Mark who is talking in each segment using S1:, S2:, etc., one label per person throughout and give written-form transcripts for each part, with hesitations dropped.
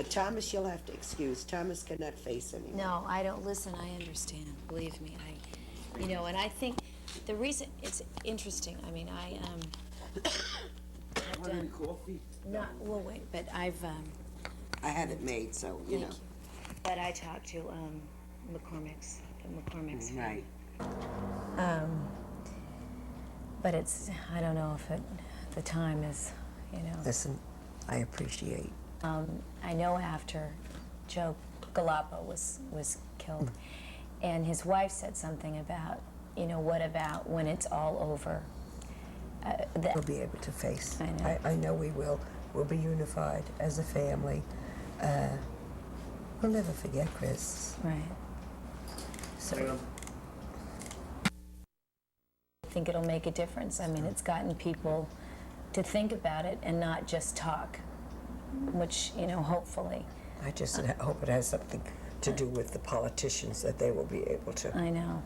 S1: Thomas, you'll have to excuse. Thomas cannot face anymore.
S2: No, I don't, listen, I understand, believe me, and I think the reason, it's interesting, I mean, I've done,
S3: coffee?
S2: not, well, wait, but
S1: I had it made, so, you know.
S2: thank you. But I talked to, McCormick's.
S1: Right.
S2: But it's, I don't know if the time is,
S1: Listen, I appreciate.
S2: I know after Joe Galapa was killed, and his wife said something about, what about when it's all over?
S1: We'll be able to face.
S2: I know.
S1: I know we will. We'll be unified as a family. We'll never forget Chris.
S2: Right.
S1: So,
S2: I think it'll make a difference. I mean, it's gotten people to think about it and not just talk, which, hopefully.
S1: I just hope it has something to do with the politicians, that they will be able to.
S2: I know.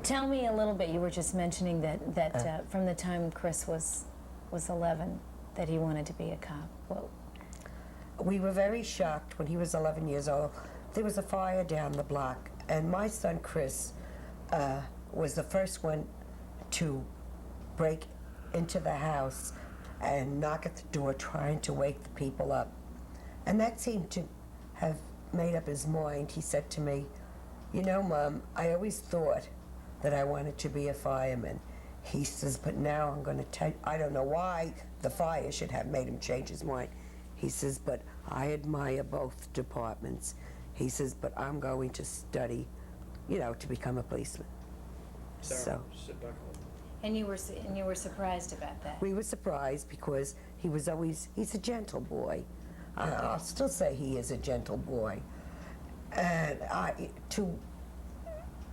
S2: Tell me a little bit, you were just mentioning that from the time Chris was 11, that he wanted to be a cop. Well,
S1: We were very shocked when he was 11 years old. There was a fire down the block, and my son Chris was the first one to break into the house and knock at the door trying to wake the people up. And that seemed to have made up his mind. He said to me, Mom, I always thought that I wanted to be a fireman. He says, but now I'm going to tell you, I don't know why the fire should have made him change his mind. He says, but I admire both departments. He says, but I'm going to study, to become a policeman.
S3: Sarah,
S1: So
S3: sit back home.
S2: and you were surprised about that.
S1: we were surprised because he's a gentle boy. I'll still say he is a gentle boy. And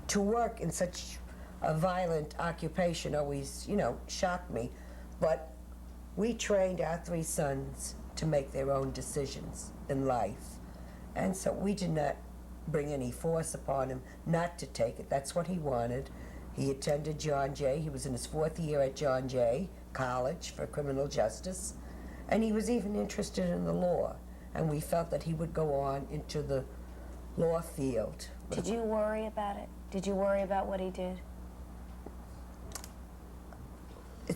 S1: to work in such a violent occupation always, shocked me. But we trained our 3 sons to make their own decisions in life. And so we did not bring any force upon him not to take it. That's what he wanted. He attended John Jay. He was in his 4th year at John Jay College for Criminal Justice. And he was even interested in the law. And we felt that he would go on into the law field.
S2: Did you worry about it? Did you worry about what he did?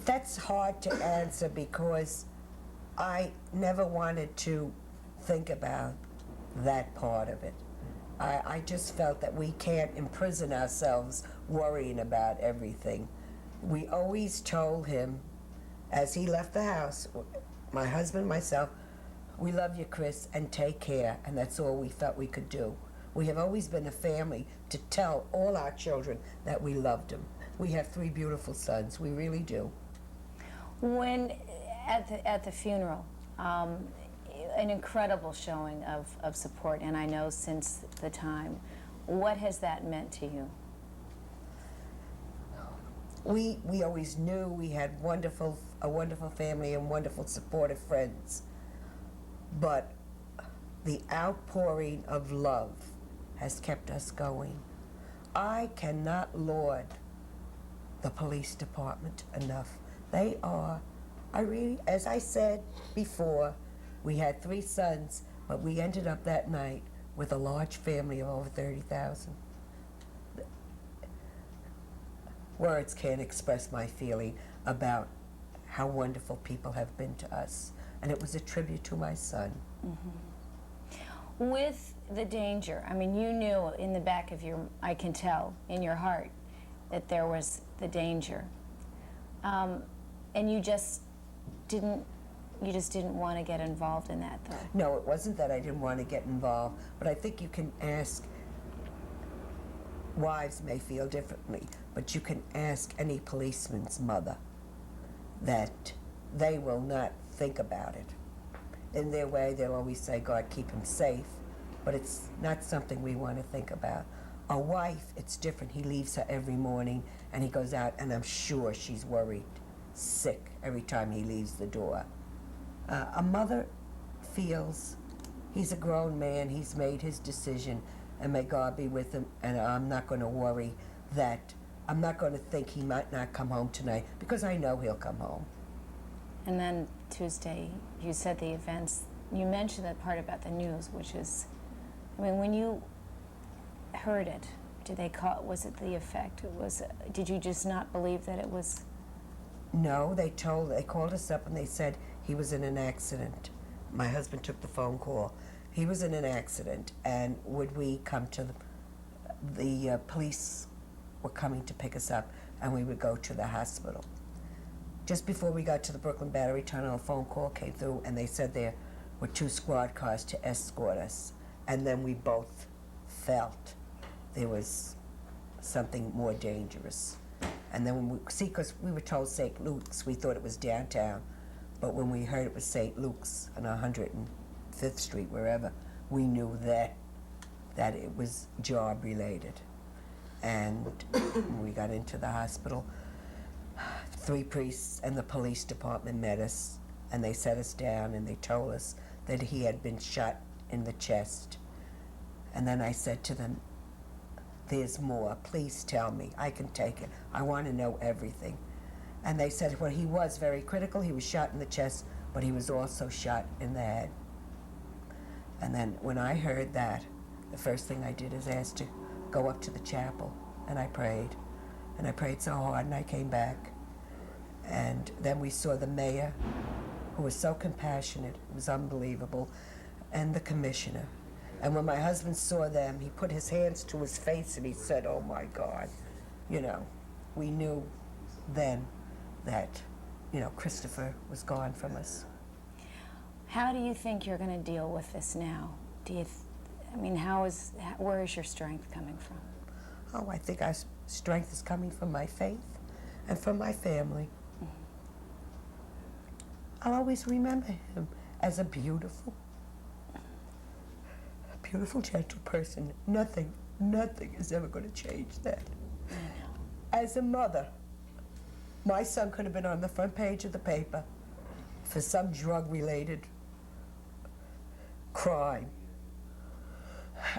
S1: That's hard to answer because I never wanted to think about that part of it. I just felt that we can't imprison ourselves worrying about everything. We always told him, as he left the house, my husband, myself, we love you, Chris, and take care, and that's all we felt we could do. We have always been a family to tell all our children that we loved them. We have 3 beautiful sons, we really do.
S2: When, at the funeral, an incredible showing of support, and I know since the time. What has that meant to you?
S1: We always knew we had a wonderful family and wonderful supportive friends. But the outpouring of love has kept us going. I cannot laud the police department enough. They are, as I said before, we had 3 sons, but we ended up that night with a large family of over 30,000. Words can't express my feeling about how wonderful people have been to us. And it was a tribute to my son.
S2: Mm-hmm. With the danger, I mean, you knew in the back of I can tell, in your heart, that there was the danger. And you just didn't want to get involved in that, though.
S1: No, it wasn't that I didn't want to get involved, but I think you can ask, wives may feel differently, but you can ask any policeman's mother that they will not think about it. In their way, they'll always say, God, keep him safe, but it's not something we want to think about. A wife, it's different. He leaves her every morning, and he goes out, and I'm sure she's worried, sick, every time he leaves the door. A mother feels he's a grown man, he's made his decision, and may God be with him, and I'm not going to worry that, I'm not going to think he might not come home tonight, because I know he'll come home.
S2: And then Tuesday, you said the events you mentioned that part about the news, which is, I mean, when you heard it, did they call? Was it the effect? Did you just not believe that it was?
S1: No, they called us up and they said he was in an accident. My husband took the phone call. He was in an accident, and would we come to the police were coming to pick us up, and we would go to the hospital. Just before we got to the Brooklyn Battery Tunnel, a phone call came through, and they said there were 2 squad cars to escort us. And then we both felt there was something more dangerous. And then when because we were told St. Luke's, we thought it was downtown. But when we heard it was St. Luke's on 105th Street, wherever, we knew that it was job related. And when we got into the hospital, 3 priests and the police department met us, and they set us down and they told us that he had been shot in the chest. And then I said to them, there's more, please tell me, I can take it. I want to know everything. And they said, well, he was very critical, he was shot in the chest, but he was also shot in the head. And then when I heard that, the first thing I did is ask to go up to the chapel, and I prayed. And I prayed so hard, and I came back. And then we saw the mayor, who was so compassionate, it was unbelievable, and the commissioner. And when my husband saw them, he put his hands to his face and he said, oh my God. You know, we knew then that, you know, Christopher was gone from us.
S2: How do you think you're going to deal with this now? I mean, where is your strength coming from?
S1: Oh, I think our strength is coming from my faith and from my family. I'll always remember him as a beautiful, gentle person. Nothing is ever going to change that.
S2: I know.
S1: As a mother, my son could have been on the front page of the paper for some drug-related crime.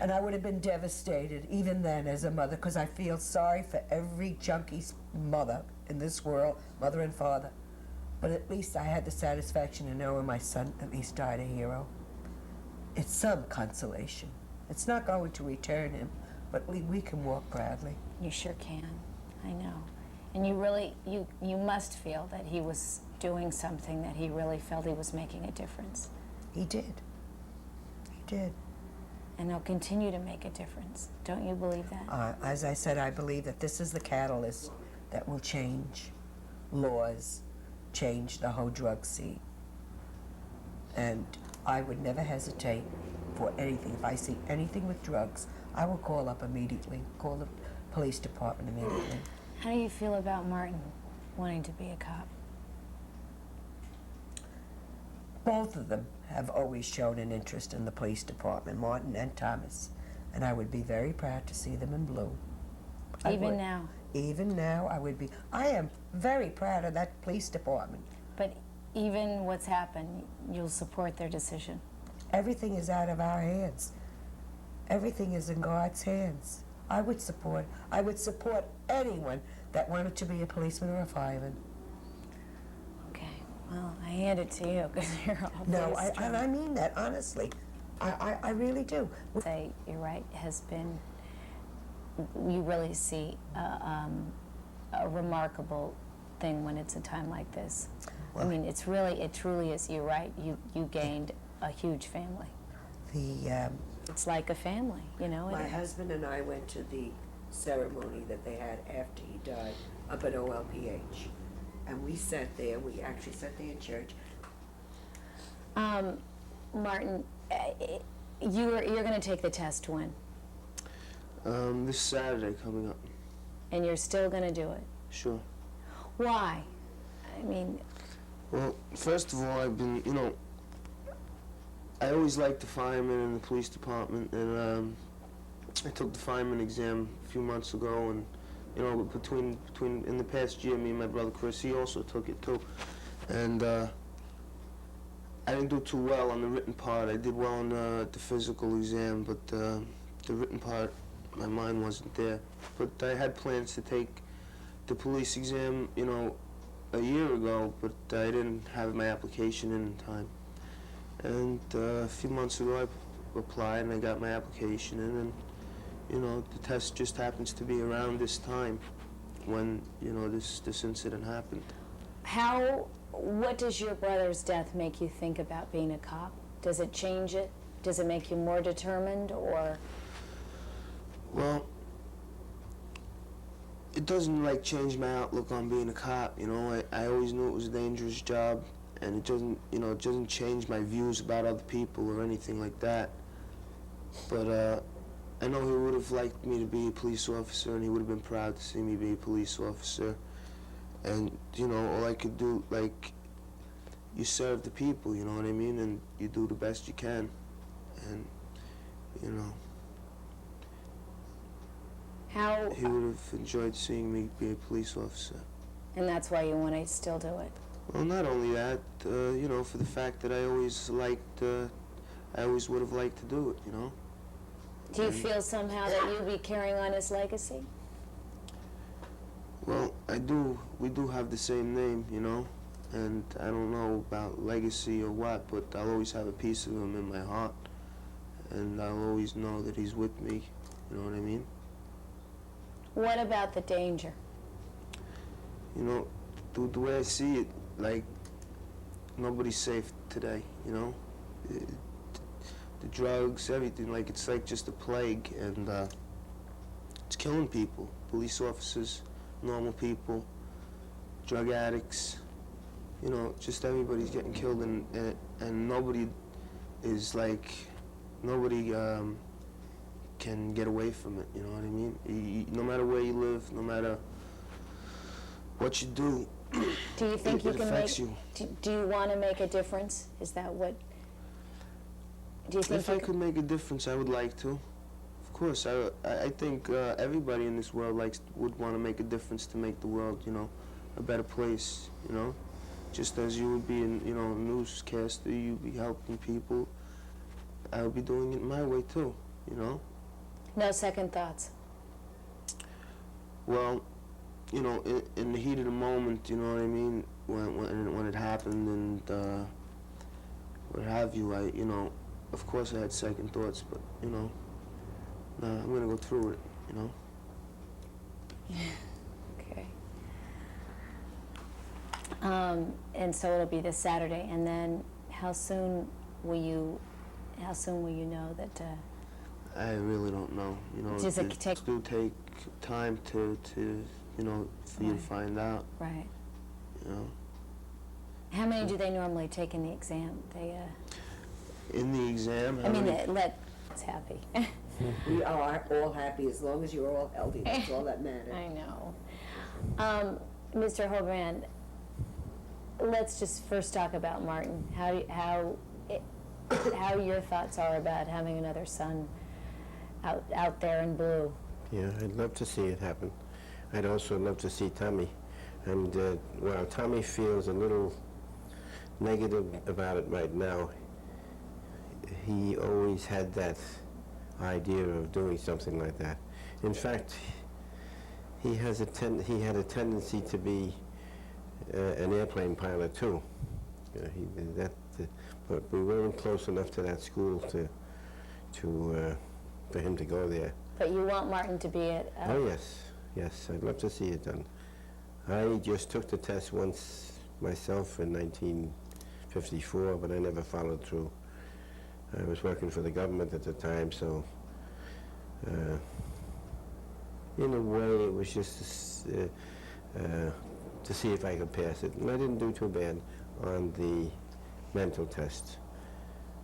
S1: And I would have been devastated, even then, as a mother, because I feel sorry for every junkie's mother in this world, mother and father. But at least I had the satisfaction of knowing my son at least died a hero. It's some consolation. It's not going to return him, but we can walk proudly.
S2: You sure can. I know. And you really, you must feel that he was doing something, that he really felt he was making a difference.
S1: He did. He did.
S2: And he'll continue to make a difference. Don't you believe that?
S1: As I said, I believe that this is the catalyst that will change laws, change the whole drug scene. And I would never hesitate for anything. If I see anything with drugs, I will call up immediately, call the police department immediately.
S2: How do you feel about Martin wanting to be a cop?
S1: Both of them have always shown an interest in the police department, Martin and Thomas, and I would be very proud to see them in blue.
S2: Even now?
S1: Even now, I would be. I am very proud of that police department.
S2: But even what's happened, you'll support their decision?
S1: Everything is out of our hands. Everything is in God's hands. I would support anyone that wanted to be a policeman or a fireman.
S2: Okay, well, I hand it to you because you're all
S1: No, and I mean that, honestly. I really do.
S2: Say, you're right, has been, you really see a remarkable thing when it's a time like this. Well, I mean, it truly is, you're right, you gained a huge family. It's like a family, you know?
S1: My husband and I went to the ceremony that they had after he died up at OLPH. And we sat there, we actually sat there in church.
S2: Martin, you're going to take the test when?
S3: This Saturday coming up.
S2: And you're still going to do it?
S3: Sure.
S2: Why? I mean...
S3: Well, first of all, I've been, you know, I always liked the fireman in the police department, and I took the fireman exam a few months ago, and, you know, between in the past year, me and my brother Chris, he also took it too. And I didn't do too well on the written part. I did well on the physical exam, but the written part, my mind wasn't there. But I had plans to take the police exam, you know, a year ago, but I didn't have my application in time. And a few months ago, I applied and I got my application in, and you know, the test just happens to be around this time when, you know, this incident happened.
S2: What does your brother's death make you think about being a cop? Does it change it? Does it make you more determined, or?
S3: Well, it doesn't like change my outlook on being a cop. You know, I always knew it was a dangerous job, and it doesn't, you know, it doesn't change my views about other people or anything like that. But I know he would have liked me to be a police officer, and he would have been proud to see me be a police officer. And you know, all I could do, like, you serve the people, you know what I mean, and you do the best you can, and you know.
S2: How?
S3: He would have enjoyed seeing me be a police officer.
S2: And that's why you want to still do it?
S3: Well, not only that, you know, for the fact that I always would have liked to do it, you know.
S2: Do you feel somehow that you'd be carrying on his legacy?
S3: Well, I do. We do have the same name, you know, and I don't know about legacy or what, but I'll always have a piece of him in my heart, and I'll always know that he's with me, you know what I mean?
S2: What about the danger?
S3: You know, the way I see it, like, nobody's safe today, you know? The drugs, everything, like, it's like just a plague, and it's killing people. Police officers, normal people, drug addicts, you know, just everybody's getting killed, and nobody is like, nobody can get away from it, you know what I mean? No matter where you live, no matter what you do,
S2: Do you think you
S3: it
S2: can
S3: affects
S2: make?
S3: you.
S2: Do you want to make a difference? Is that what? Do you think
S3: If I could make a difference, I would like to. Of course, I think everybody in this world would want to make a difference to make the world, you know, a better place, you know? Just as you would be, you know, a newscaster, you'd be helping people, I would be doing it my way too, you know?
S2: No second thoughts.
S3: Well, you know, in the heat of the moment, you know what I mean, when it happened and what have you, you know, of course I had second thoughts, but, you know, I'm gonna go through it, you know?
S2: Okay. And so it'll be this Saturday, and then how soon will you know that?
S3: I really don't know, you know,
S2: Does it take?
S3: do take time to you know, for you to find out,
S2: Right.
S3: you know?
S2: How many do they normally take in the exam? They.
S3: In the exam,
S2: I mean, it's happy.
S1: We are all happy as long as you're all healthy. That's all that matters.
S2: I know. Mr. Hoban, let's just first talk about Martin. How your thoughts are about having another son out there in blue.
S4: Yeah, I'd love to see it happen. I'd also love to see Tommy. And while Tommy feels a little negative about it right now, he always had that idea of doing something like that. In fact, he had a tendency to be an airplane pilot too. He did that, but we weren't close enough to that school for him to go there.
S2: But you want Martin to be at...
S4: Oh, yes. Yes, I'd love to see it done. I just took the test once myself in 1954, but I never followed through. I was working for the government at the time, so in a way it was just to see if I could pass it. And I didn't do too bad on the mental test.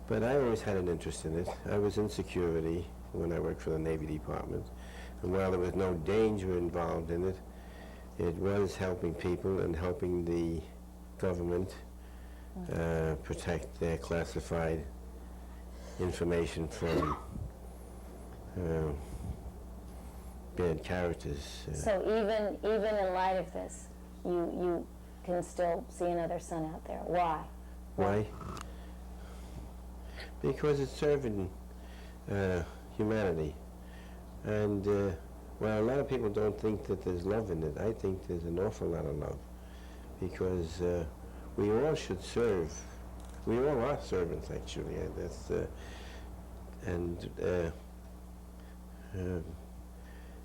S4: But I always had an interest in it. I was in security when I worked for the Navy Department. And while there was no danger involved in it, it was helping people and helping the government protect their classified information from bad characters.
S2: So even in light of this, you can still see another son out there. Why?
S4: Why? Because it's serving humanity. And while a lot of people don't think that there's love in it, I think there's an awful lot of love. Because we all should serve We all are servants, actually.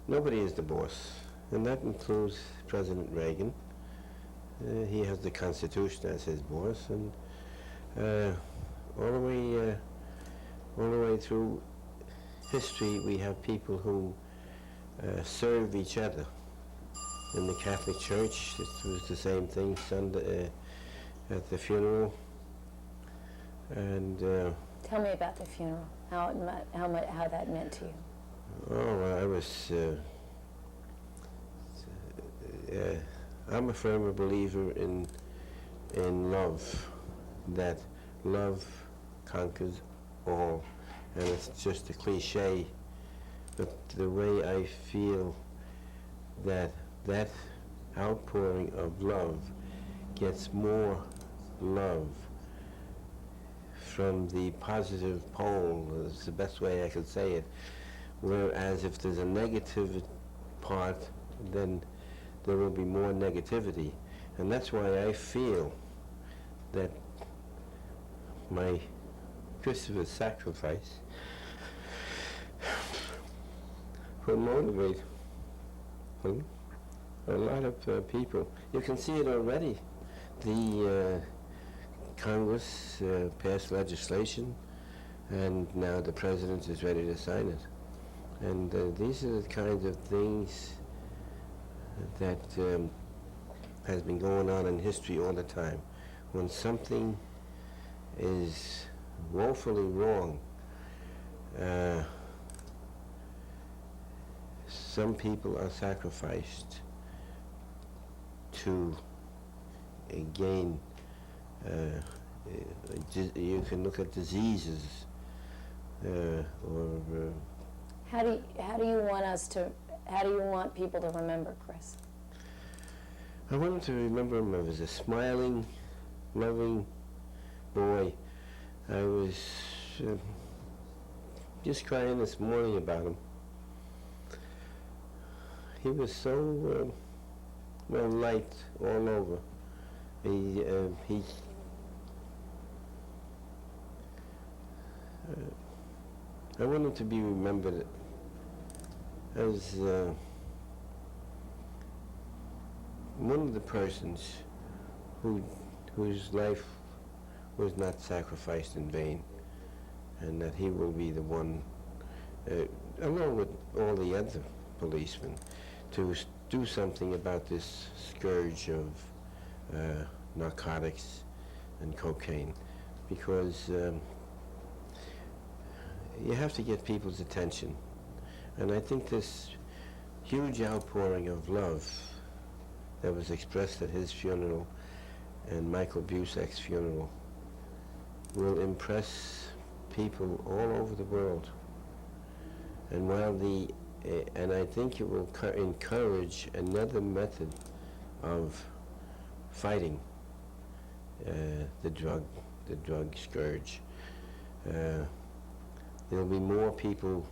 S4: Nobody is the boss, and that includes President Reagan. He has the Constitution as his boss, and all the way through history, we have people who serve each other. In the Catholic Church, it was the same thing. Sunday at the funeral, and
S2: Tell me about the funeral. How that meant to you.
S4: oh, I was. I'm a firm believer in love. That love conquers all, and it's just a cliche, but the way I feel that outpouring of love gets more love from the positive pole, is the best way I could say it, whereas if there's a negative part, then there will be more negativity. And that's why I feel that my Christopher's sacrifice will motivate a lot of people. You can see it already. The Congress passed legislation, and now the President is ready to sign it. And these are the kinds of things that has been going on in history all the time. When something is woefully wrong, some people are sacrificed to gain. You can look at diseases, or.
S2: How do you want people to remember Chris?
S4: I want them to remember him as a smiling, loving boy. I was just crying this morning about him. He was so liked all over. I want him to be remembered as one of the persons whose life was not sacrificed in vain, and that he will be the one, along with all the other policemen, to do something about this scourge of narcotics and cocaine, because you have to get people's attention. And I think this huge outpouring of love that was expressed at his funeral and Michael Busek's funeral will impress people all over the world. And and I think it will encourage another method of fighting the drug scourge. There'll be more people,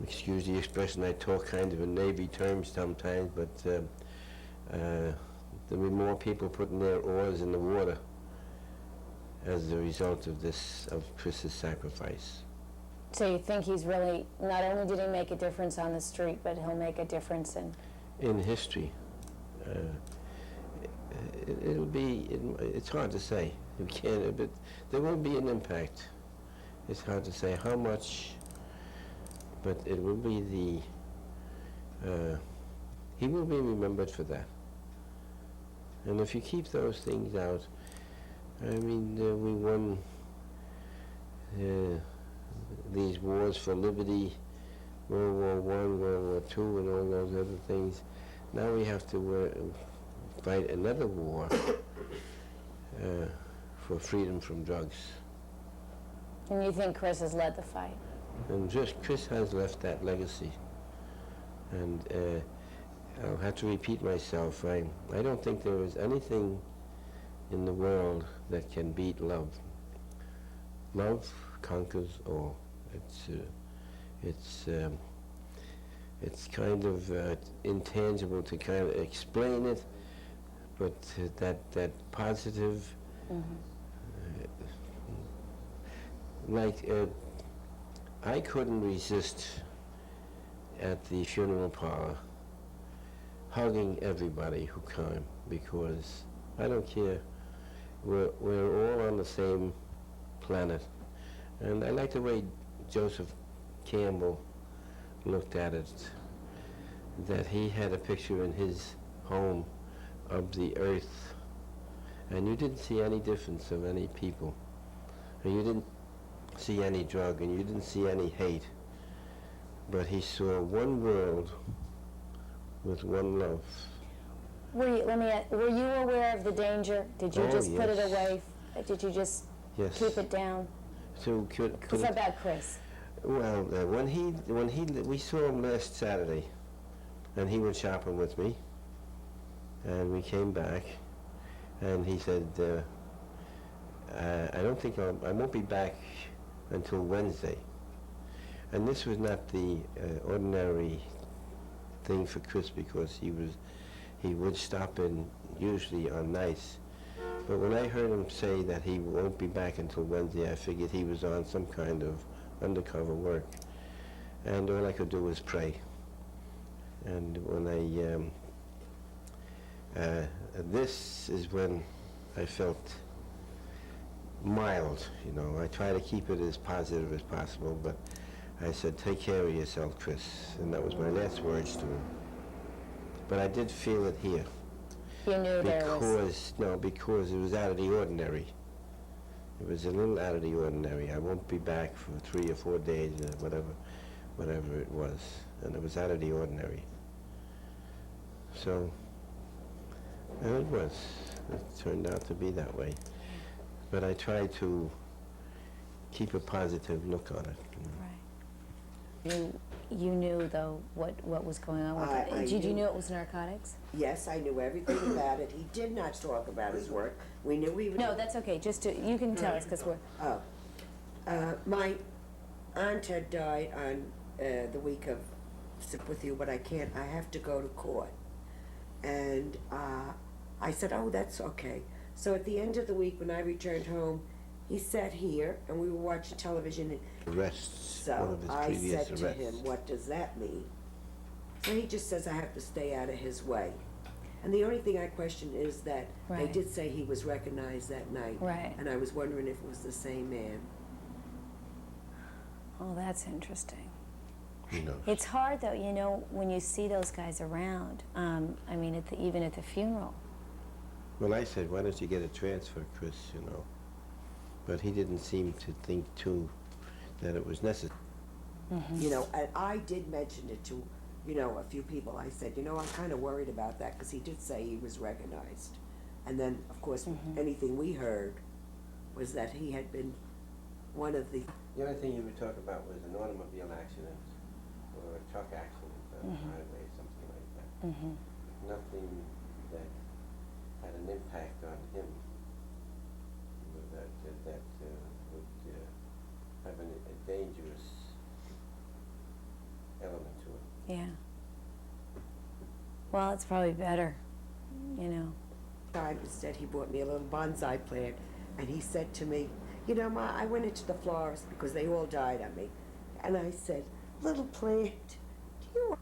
S4: excuse the expression, I talk kind of in Navy terms sometimes, but there'll be more people putting their oars in the water as a result of Chris's sacrifice.
S2: So you think he's really, not only did he make a difference on the street, but he'll make a difference
S4: in history. It's hard to say. You can't, but there will be an impact. It's hard to say how much, but it will be he will be remembered for that. And if you keep those things out, I mean, we won these wars for liberty, World War I, World War II, and all those other things. Now we have to fight another war for freedom from drugs.
S2: And you think Chris has led the fight?
S4: And just Chris has left that legacy. And I'll have to repeat myself. I don't think there is anything in the world that can beat love. Love conquers all. It's kind of intangible to kind of explain it, but that positive like, I couldn't resist at the funeral parlor hugging everybody who came, because I don't care, we're all on the same planet. And I like the way Joseph Campbell looked at it, that he had a picture in his home of the earth, and you didn't see any difference of any people, and you didn't see any drug, and you didn't see any hate, but he saw one world with one love.
S2: Were you aware of the danger? Did you
S4: Oh,
S2: just put it
S4: yes.
S2: away? Did you just
S4: Yes.
S2: keep it down?
S4: So
S2: What's about Chris?
S4: well, we saw him last Saturday, and he went shopping with me, and we came back, and he said, I don't think I won't be back until Wednesday. And this was not the ordinary thing for Chris, because he would stop in usually on nights. But when I heard him say that he won't be back until Wednesday, I figured he was on some kind of undercover work. And all I could do was pray. And when this is when I felt mild, you know. I try to keep it as positive as possible, but I said, take care of yourself, Chris. And that was my last words to him. But I did feel it here.
S2: You knew there was...
S4: Because it was out of the ordinary. It was a little out of the ordinary. I won't be back for 3 or 4 days, whatever it was. And it was out of the ordinary. So, and it was. It turned out to be that way. But I tried to keep a positive look on it.
S2: Right. You knew, though, what was going on with it.
S1: I
S2: Did you
S1: knew.
S2: know it was narcotics?
S1: Yes, I knew everything about it. He did not talk about his work. We knew he would...
S2: No, that's okay. You can tell us, because we're...
S1: Oh. My aunt had died on the week of sick with you, but I have to go to court. And I said, oh, that's okay. So at the end of the week, when I returned home, he sat here, and we were watching television.
S4: Arrests, one
S1: So
S4: of his
S1: I
S4: previous
S1: said to
S4: arrests.
S1: him, what does that mean? So he just says I have to stay out of his way. And the only thing I question is that they
S2: Right.
S1: did say he was recognized that night.
S2: Right.
S1: And I was wondering if it was the same man.
S2: Oh, that's interesting.
S4: Who knows?
S2: It's hard, though, you know, when you see those guys around. I mean, even at the funeral.
S4: Well, I said, why don't you get a transfer, Chris, you know? But he didn't seem to think, too, that it was necessary.
S1: You know, and I did mention it to, you know, a few people. I said, you know, I'm kind of worried about that, because he did say he was recognized. And then, of course, anything we heard was that he had been one of the...
S4: The only thing you would talk about was an automobile accident or a truck accident on the highway, something like that. Nothing that had an impact on him that would have a dangerous element to it.
S2: Yeah. Well, it's probably better, you know.
S1: time instead he bought me a little bonsai plant, and he said to me, you know, Ma, I went into the florist because they all died on me, and I said, little plant, do you...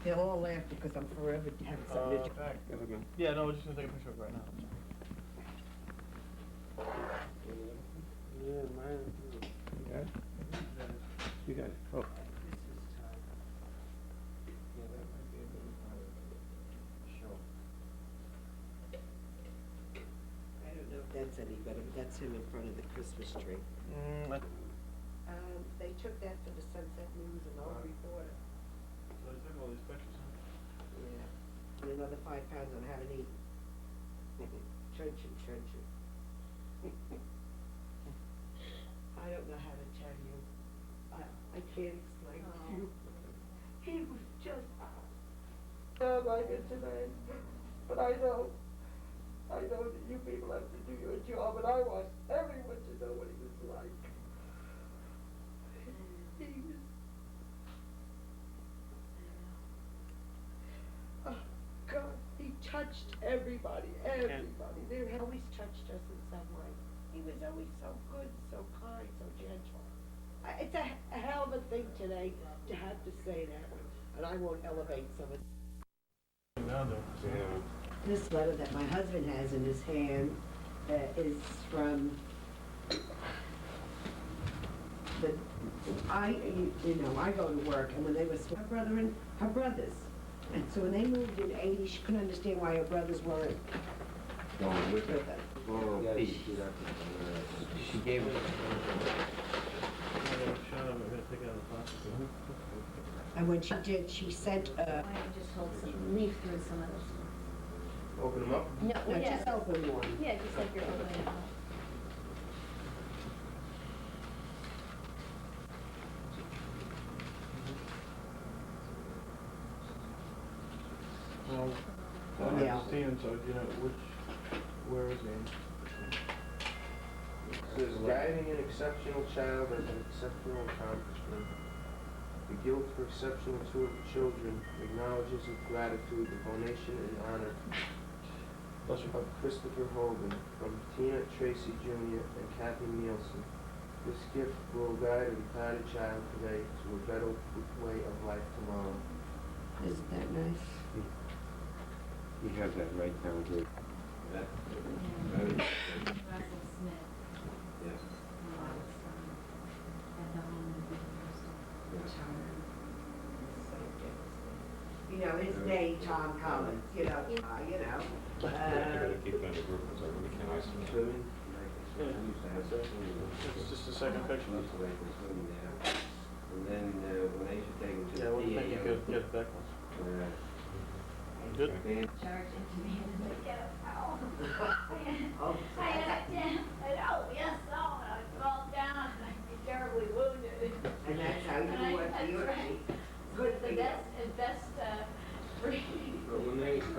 S1: They'll all laugh because I'm forever having something to do.
S5: Yeah, no, we're just gonna take a picture of it right now.
S4: Yeah, mine. You got it? You got it. Oh.
S1: I don't know if that's any better, but that's him in front of the Christmas tree. They took that for the Sunset News and all reporter.
S5: So they took all these pictures, huh?
S1: Yeah. And another 5 pounds on haven't eaten. Churchin. I don't know how to tell you. I can't explain to you. He was just like it today. But I know that you people have to do your job, and I want everyone to know what he was like. He was... Oh, God, he touched touched everybody. They always touched us in some way. He was always so good, so kind, so gentle. It's a hell of a thing today to have to say that one, and I won't elevate some of
S5: Now though.
S4: Yeah.
S1: this letter that my husband has in his hand is from the, I go to work, and when they was, her brother and her brothers. And so when they moved in '80, she couldn't understand why her brothers weren't going with them.
S4: Oh, Pete. She gave it.
S5: Shut up, we're gonna take it out of the plastic.
S1: And when she did, she sent,
S2: Why don't you just hold some, leaf through some of this.
S3: Open them up?
S2: No,
S1: no,
S2: yeah,
S1: just open one.
S2: yeah, just like you're opening it up.
S5: Well, I
S1: Yeah.
S5: understand, so, you know, where is he?
S3: It says, guiding an exceptional child as an exceptional accomplishment. The guild for exceptional children acknowledges with gratitude the donation and honor of Christopher Hoban from Tina Tracy Jr. and Kathy Nielsen. This gift will guide a departed child today to a better way of life tomorrow.
S1: Isn't that nice?
S4: You have that right down here. That, very,
S2: Russell Smith.
S4: yes.
S2: At the home of the
S1: You know, his name, Tom Collins, you know.
S3: Swimming?
S5: It's just the second picture.
S4: And then, when they should take him to
S5: Yeah, I
S4: the
S5: wouldn't think you could get it back once. Good.
S2: Charge into me and like, get out.
S1: Oh,
S2: I know, yes, no, and I fell down, and I'd be terribly wounded.
S1: and that's how you want to
S2: That's right.
S1: Good for
S2: The
S1: you.
S2: best, free.
S3: But when they
S1: 73.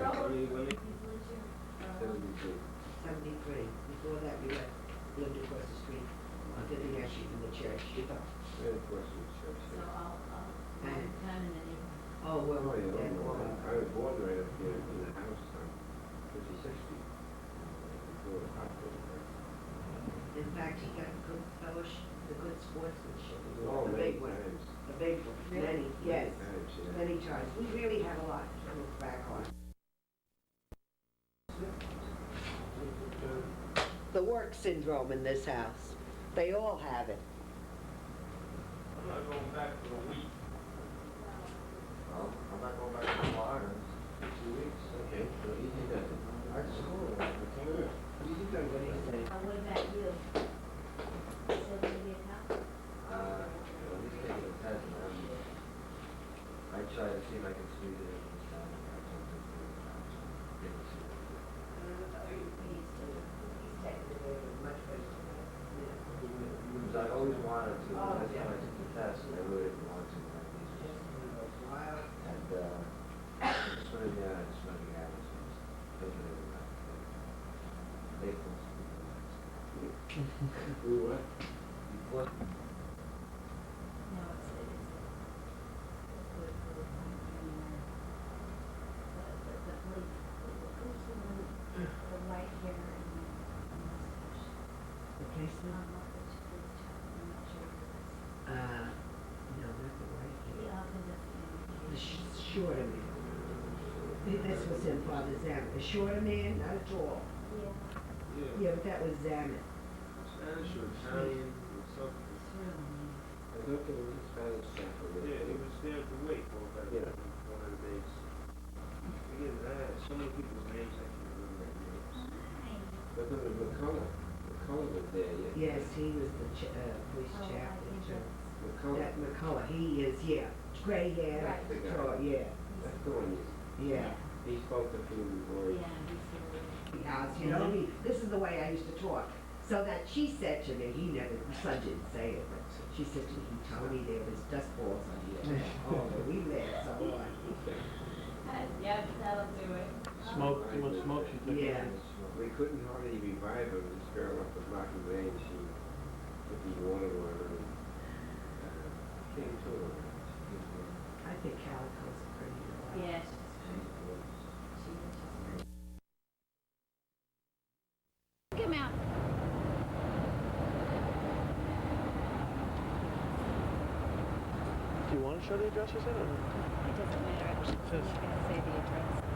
S1: Before that, we lived across the street. Did the actually from the church, you know.
S4: Right across from the church.
S2: So I'll come in the neighborhood.
S1: Oh, well,
S4: Oh, yeah,
S1: then,
S4: I was born right up here in the house on 56th Street. Before the hospital.
S1: in fact, he got good fellowship, the good sportsmanship.
S4: Oh,
S1: The
S4: many
S1: big one.
S4: times.
S1: The big one, many, yes,
S4: Times, yeah.
S1: many times. We really have a lot to look back on. The work syndrome in this house, they all have it.
S3: I'm not going back for a week. Well, I'm not going back to Florida. 2 weeks.
S4: Okay, so easy does it.
S3: That's cool.
S4: Okay. Easy does what he said.
S2: What about you? Still gonna be a cop?
S6: At least take the test, I try to see if I can squeeze it in this time. Because I always wanted to, that's why I took the test, and I really didn't want to, like, these just, and, just put it down, I just went to the atlas, and just thinking of it, they close.
S4: We what?
S6: Before,
S2: No, it's good for the who's the one, the white hair and the mustache?
S1: The policeman?
S2: Not the police child, I'm not sure who it is.
S1: No, not the white
S2: The
S1: hair.
S2: opposite.
S1: The shorter man. This was in Father Zamet. A shorter man, not a tall.
S2: Yeah,
S1: Yeah, but that was Zamet.
S3: Spanish or Italian or something.
S2: it's really neat.
S4: I looked at the Spanish stuff for
S3: Yeah, he was there to wait for that.
S4: Yeah.
S3: One of the days. Forget that. So many people's names I can't remember their names.
S4: But there was McCullough. McCullough was there, yeah.
S1: Yes, he was the police
S2: Oh, I
S1: chaplain.
S2: think
S1: too.
S2: that's,
S4: McCullough.
S1: That McCullough, he is, yeah, gray hair,
S2: Right.
S4: The guy.
S1: tall, yeah,
S4: That's the one.
S1: yeah.
S4: He spoke to few before.
S2: yeah, he's really.
S1: House, you know, this is the way I used to talk. So that she said to me, he never, my son didn't say it, but she said to me, he told me there was dust balls on here. Oh, but we laughed so hard.
S2: Yep, that'll do it.
S5: Smoke, too much smoke, she took it.
S1: Yeah.
S4: We couldn't hardly revive her. This girl up at Rocky Way, and she put the water on her and came to her.
S1: I think Calico's a pretty girl.
S2: Yeah, she's great. She is just great.
S7: want to show the address, you said? Or?
S2: It doesn't matter. I'm not going to say the address.